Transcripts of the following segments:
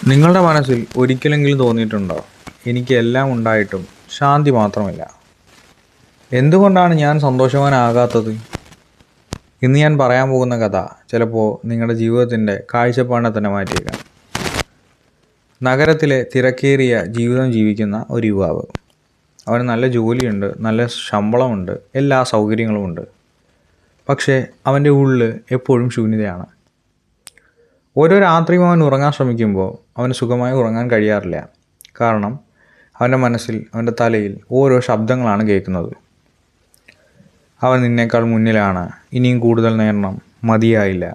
നിങ്ങളുടെ മനസ്സിൽ ഒരിക്കലെങ്കിലും തോന്നിയിട്ടുണ്ടോ, എനിക്ക് എല്ലാം ഉണ്ടായിട്ടും ശാന്തി മാത്രമില്ല, എന്തുകൊണ്ടാണ് ഞാൻ സന്തോഷവാനാകാത്തത്? ഇന്ന് ഞാൻ പറയാൻ പോകുന്ന കഥ ചിലപ്പോൾ നിങ്ങളുടെ ജീവിതത്തിൻ്റെ കാഴ്ചപ്പാടിനെ തന്നെ മാറ്റിയേക്കാം. നഗരത്തിലെ തിരക്കേറിയ ജീവിതം ജീവിക്കുന്ന ഒരു യുവാവ്. അവന് നല്ല ജോലിയുണ്ട്, നല്ല ശമ്പളമുണ്ട്, എല്ലാ സൗകര്യങ്ങളുമുണ്ട്. പക്ഷേ അവൻ്റെ ഉള്ളിൽ എപ്പോഴും ശൂന്യതയാണ്. ഓരോ രാത്രിയും അവൻ ഉറങ്ങാൻ ശ്രമിക്കുമ്പോൾ അവന് സുഖമായി ഉറങ്ങാൻ കഴിയാറില്ല. കാരണം അവൻ്റെ മനസ്സിൽ, അവൻ്റെ തലയിൽ ഓരോ ശബ്ദങ്ങളാണ് കേൾക്കുന്നത്. അവൻ നിന്നേക്കാൾ മുന്നിലാണ്, ഇനിയും കൂടുതൽ നേടണം, മതിയായില്ല.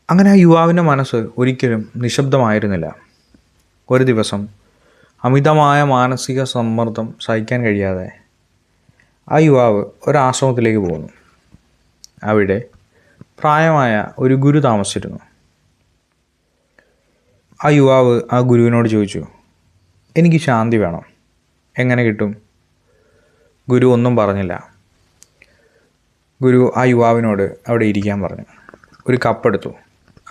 അങ്ങനെ ആ യുവാവിൻ്റെ മനസ്സ് ഒരിക്കലും നിശബ്ദമായിരുന്നില്ല. ഒരു ദിവസം അമിതമായ മാനസിക സമ്മർദ്ദം സഹിക്കാൻ കഴിയാതെ ആ യുവാവ് ഒരാശ്രമത്തിലേക്ക് പോകുന്നു. അവിടെ പ്രായമായ ഒരു ഗുരു താമസിച്ചിരുന്നു. ആ യുവാവ് ആ ഗുരുവിനോട് ചോദിച്ചു, എനിക്ക് ശാന്തി വേണം, എങ്ങനെ കിട്ടും? ഗുരു ഒന്നും പറഞ്ഞില്ല. ഗുരു ആ യുവാവിനോട് അവിടെ ഇരിക്കാൻ പറഞ്ഞു. ഒരു കപ്പെടുത്തു.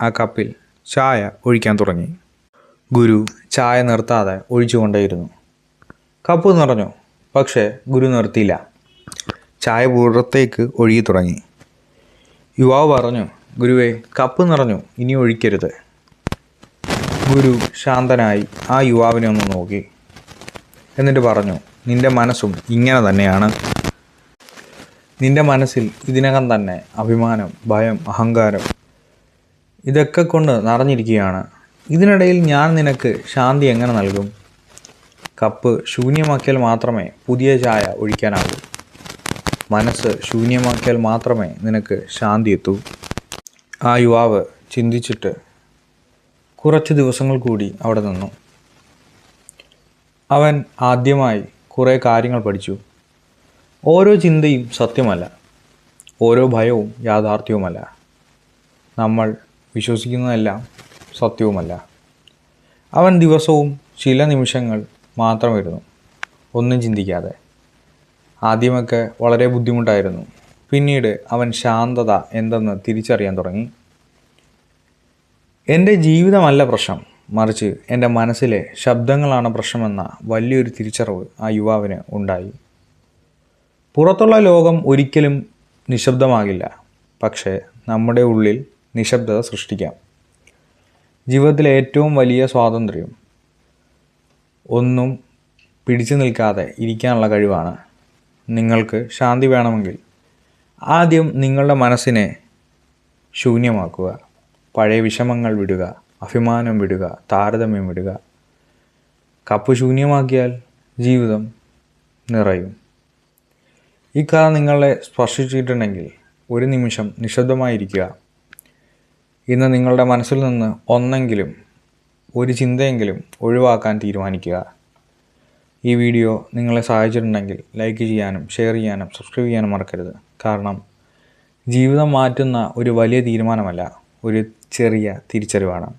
ആ കപ്പിൽ ചായ ഒഴിക്കാൻ തുടങ്ങി. ഗുരു ചായ നിർത്താതെ ഒഴിച്ചുകൊണ്ടേയിരുന്നു. കപ്പ് നിറഞ്ഞു, പക്ഷേ ഗുരു നിർത്തിയില്ല. ചായ പുറത്തേക്ക് ഒഴുകി തുടങ്ങി. യുവാവ് പറഞ്ഞു, ഗുരുവേ, കപ്പ് നിറഞ്ഞു, ഇനി ഒഴിക്കരുത്. ഗുരു ശാന്തനായി ആ യുവാവിനെ ഒന്ന് നോക്കി. എന്നിട്ട് പറഞ്ഞു, നിൻ്റെ മനസ്സും ഇങ്ങനെ തന്നെയാണ്. നിൻ്റെ മനസ്സിൽ ഇതിനകം തന്നെ അഭിമാനം, ഭയം, അഹങ്കാരം ഇതൊക്കെ കൊണ്ട് നിറഞ്ഞിരിക്കുകയാണ്. ഇതിനിടയിൽ ഞാൻ നിനക്ക് ശാന്തി എങ്ങനെ നൽകും? കപ്പ് ശൂന്യമാക്കിയാൽ മാത്രമേ പുതിയ ചായ ഒഴിക്കാനാകൂ. മനസ്സ് ശൂന്യമാക്കിയാൽ മാത്രമേ നിനക്ക് ശാന്തി എത്തൂ. ആ യുവാവ് ചിന്തിച്ചിട്ട് കുറച്ച് ദിവസങ്ങൾ കൂടി അവിടെ നിന്നു. അവൻ ആദ്യമായി കുറേ കാര്യങ്ങൾ പഠിച്ചു. ഓരോ ചിന്തയും സത്യമല്ല, ഓരോ ഭയവും യാഥാർത്ഥ്യവുമല്ല, നമ്മൾ വിശ്വസിക്കുന്നതെല്ലാം സത്യവുമല്ല. അവൻ ദിവസവും ചില നിമിഷങ്ങൾ മാത്രമിരുന്നു, ഒന്നും ചിന്തിക്കാതെ. ആദ്യമൊക്കെ വളരെ ബുദ്ധിമുട്ടായിരുന്നു. പിന്നീട് അവൻ ശാന്തത എന്തെന്ന് തിരിച്ചറിയാൻ തുടങ്ങി. എൻ്റെ ജീവിതമല്ല പ്രശ്നം, മറിച്ച് എൻ്റെ മനസ്സിലെ ശബ്ദങ്ങളാണ് പ്രശ്നമെന്ന വലിയൊരു തിരിച്ചറിവ് ആ യുവാവിന് ഉണ്ടായി. പുറത്തുള്ള ലോകം ഒരിക്കലും നിശബ്ദമാകില്ല, പക്ഷേ നമ്മുടെ ഉള്ളിൽ നിശബ്ദത സൃഷ്ടിക്കാം. ജീവിതത്തിലെ ഏറ്റവും വലിയ സ്വാതന്ത്ര്യം ഒന്നും പിടിച്ചു നിൽക്കാതെ ഇരിക്കാനുള്ള കഴിവാണ്. നിങ്ങൾക്ക് ശാന്തി വേണമെങ്കിൽ ആദ്യം നിങ്ങളുടെ മനസ്സിനെ ശൂന്യമാക്കുക. പഴയ വിഷമങ്ങൾ വിടുക, അഭിമാനം വിടുക, താരതമ്യം വിടുക. കപ്പ് ശൂന്യമാക്കിയാൽ ജീവിതം നിറയും. ഈ കഥ നിങ്ങളെ സ്പർശിച്ചിട്ടുണ്ടെങ്കിൽ ഒരു നിമിഷം നിശബ്ദമായിരിക്കുക. ഇന്ന് നിങ്ങളുടെ മനസ്സിൽ നിന്ന് ഒന്നെങ്കിലും, ഒരു ചിന്തയെങ്കിലും ഒഴിവാക്കാൻ തീരുമാനിക്കുക. ഈ വീഡിയോ നിങ്ങളെ സഹായിച്ചിട്ടുണ്ടെങ്കിൽ ലൈക്ക് ചെയ്യാനും ഷെയർ ചെയ്യാനും സബ്സ്ക്രൈബ് ചെയ്യാനും മറക്കരുത്. കാരണം ജീവിതം മാറ്റുന്ന ഒരു വലിയ തീരുമാനമല്ല, ഒരു ചെറിയ തിരിച്ചറിവാണ്.